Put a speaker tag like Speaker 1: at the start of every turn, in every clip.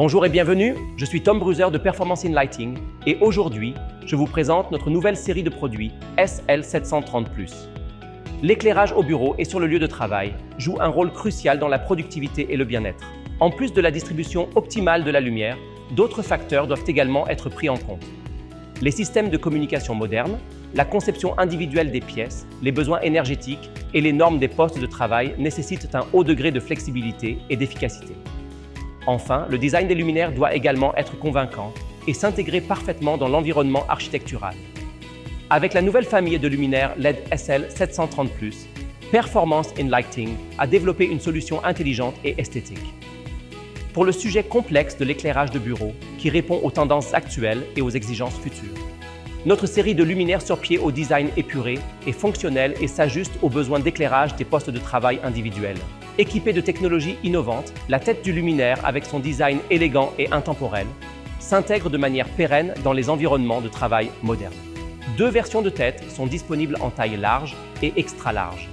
Speaker 1: Bonjour et bienvenue, je suis Tom Bruser de Performance in Lighting et aujourd'hui, je vous présente notre nouvelle série de produits SL730+. L'éclairage au bureau et sur le lieu de travail joue un rôle crucial dans la productivité et le bien-être. En plus de la distribution optimale de la lumière, d'autres facteurs doivent également être pris en compte. Les systèmes de communication modernes, la conception individuelle des pièces, les besoins énergétiques et les normes des postes de travail nécessitent un haut degré de flexibilité et d'efficacité. Enfin, le design des luminaires doit également être convaincant et s'intégrer parfaitement dans l'environnement architectural. Avec la nouvelle famille de luminaires LED SL730+, Performance in Lighting a développé une solution intelligente et esthétique. Pour le sujet complexe de l'éclairage de bureau qui répond aux tendances actuelles et aux exigences futures. Notre série de luminaires sur pied au design épuré est fonctionnelle et s'ajuste aux besoins d'éclairage des postes de travail individuels. Équipée de technologies innovantes, la tête du luminaire, avec son design élégant et intemporel, s'intègre de manière pérenne dans les environnements de travail modernes. Deux versions de tête sont disponibles en taille large et extra large.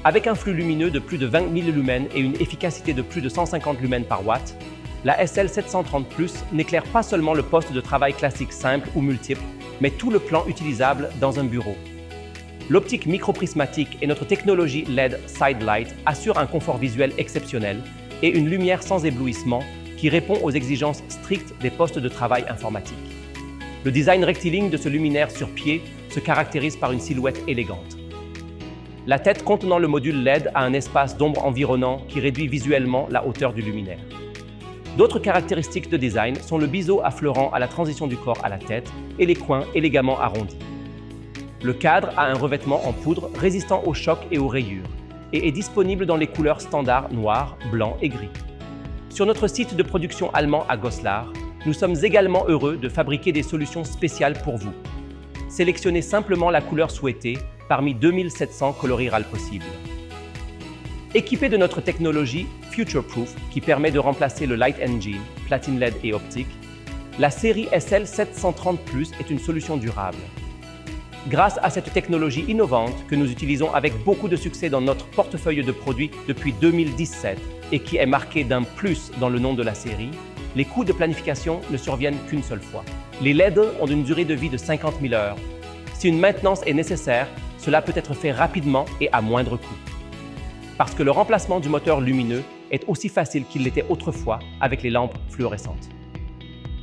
Speaker 1: Avec un flux lumineux de plus de 20 000 lumens et une efficacité de plus de 150 lumens par watt, la SL730+ n'éclaire pas seulement le poste de travail classique simple ou multiple, mais tout le plan utilisable dans un bureau. L'optique microprismatique et notre technologie LED Side Light assurent un confort visuel exceptionnel et une lumière sans éblouissement qui répond aux exigences strictes des postes de travail informatiques. Le design rectiligne de ce luminaire sur pied se caractérise par une silhouette élégante. La tête contenant le module LED a un espace d'ombre environnant qui réduit visuellement la hauteur du luminaire. D'autres caractéristiques de design sont le biseau affleurant à la transition du corps à la tête et les coins élégamment arrondis. Le cadre a un revêtement en poudre résistant aux chocs et aux rayures et est disponible dans les couleurs standards noir, blanc et gris. Sur notre site de production allemand à Goslar, nous sommes également heureux de fabriquer des solutions spéciales pour vous. Sélectionnez simplement la couleur souhaitée parmi 2700 coloris possibles. Équipé de notre technologie Future-Proof qui permet de remplacer le Light Engine, platine LED et optique, la série SL730+ est une solution durable. Grâce à cette technologie innovante que nous utilisons avec beaucoup de succès dans notre portefeuille de produits depuis 2017 et qui est marqué d'un plus dans le nom de la série, les coûts de planification ne surviennent qu'une seule fois. Les LED ont une durée de vie de 50 000 heures. Si une maintenance est nécessaire, cela peut être fait rapidement et à moindre coût. Parce que le remplacement du moteur lumineux est aussi facile qu'il l'était autrefois avec les lampes fluorescentes.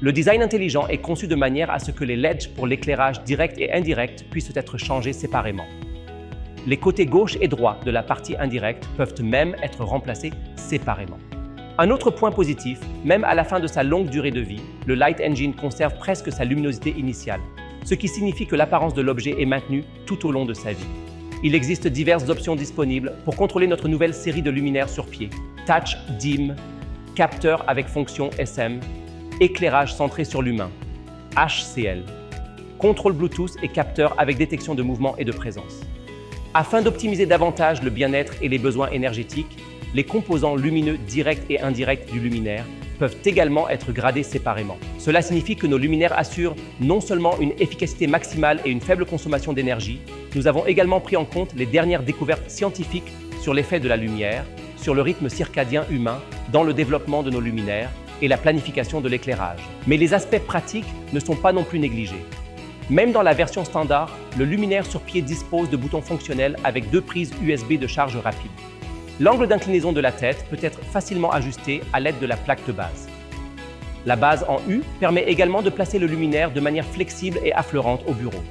Speaker 1: Le design intelligent est conçu de manière à ce que les LEDs pour l'éclairage direct et indirect puissent être changés séparément. Les côtés gauche et droit de la partie indirecte peuvent même être remplacés séparément. Un autre point positif, même à la fin de sa longue durée de vie, le Light Engine conserve presque sa luminosité initiale, ce qui signifie que l'apparence de l'objet est maintenue tout au long de sa vie. Il existe diverses options disponibles pour contrôler notre nouvelle série de luminaires sur pied. Touch Dim, capteur avec fonction SM, éclairage centré sur l'humain, HCL, contrôle Bluetooth et capteur avec détection de mouvement et de présence. Afin d'optimiser davantage le bien-être et les besoins énergétiques, les composants lumineux directs et indirects du luminaire peuvent également être gradés séparément. Cela signifie que nos luminaires assurent non seulement une efficacité maximale et une faible consommation d'énergie, nous avons également pris en compte les dernières découvertes scientifiques sur l'effet de la lumière, sur le rythme circadien humain dans le développement de nos luminaires et la planification de l'éclairage. Mais les aspects pratiques ne sont pas non plus négligés. Même dans la version standard, le luminaire sur pied dispose de boutons fonctionnels avec 2 prises USB de charge rapide. L'angle d'inclinaison de la tête peut être facilement ajusté à l'aide de la plaque de base. La base en U permet également de placer le luminaire de manière flexible et affleurante au bureau.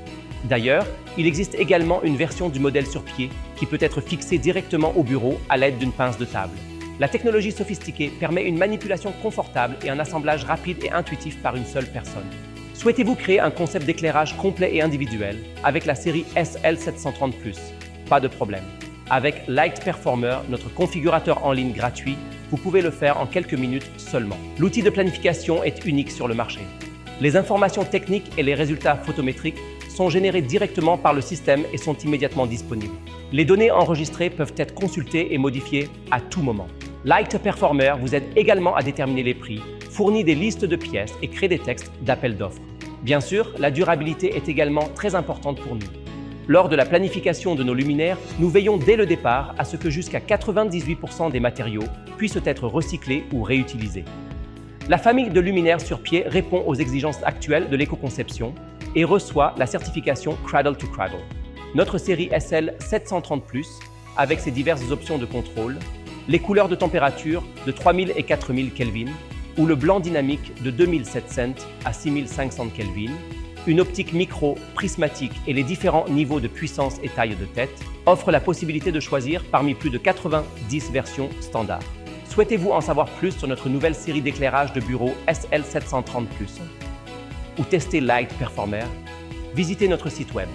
Speaker 1: D'ailleurs, il existe également une version du modèle sur pied qui peut être fixée directement au bureau à l'aide d'une pince de table. La technologie sophistiquée permet une manipulation confortable et un assemblage rapide et intuitif par une seule personne. Souhaitez-vous créer un concept d'éclairage complet et individuel avec la série SL730+? Pas de problème. Avec Light Performer, notre configurateur en ligne gratuit, vous pouvez le faire en quelques minutes seulement. L'outil de planification est unique sur le marché. Les informations techniques et les résultats photométriques sont générés directement par le système et sont immédiatement disponibles. Les données enregistrées peuvent être consultées et modifiées à tout moment. Light Performer vous aide également à déterminer les prix, fournit des listes de pièces et crée des textes d'appel d'offres. Bien sûr, la durabilité est également très importante pour nous. Lors de la planification de nos luminaires, nous veillons dès le départ à ce que jusqu'à 98% des matériaux puissent être recyclés ou réutilisés. La famille de luminaires sur pied répond aux exigences actuelles de l'éco-conception et reçoit la certification Cradle to Cradle. Notre série SL 730+, avec ses diverses options de contrôle, les couleurs de température de 3000 et 4000 Kelvin ou le blanc dynamique de 2700 à 6500 Kelvin, une optique micro, prismatique et les différents niveaux de puissance et taille de tête offrent la possibilité de choisir parmi plus de 90 versions standards. Souhaitez-vous en savoir plus sur notre nouvelle série d'éclairage de bureau SL 730+, ou tester Light Performer? Visitez notre site web.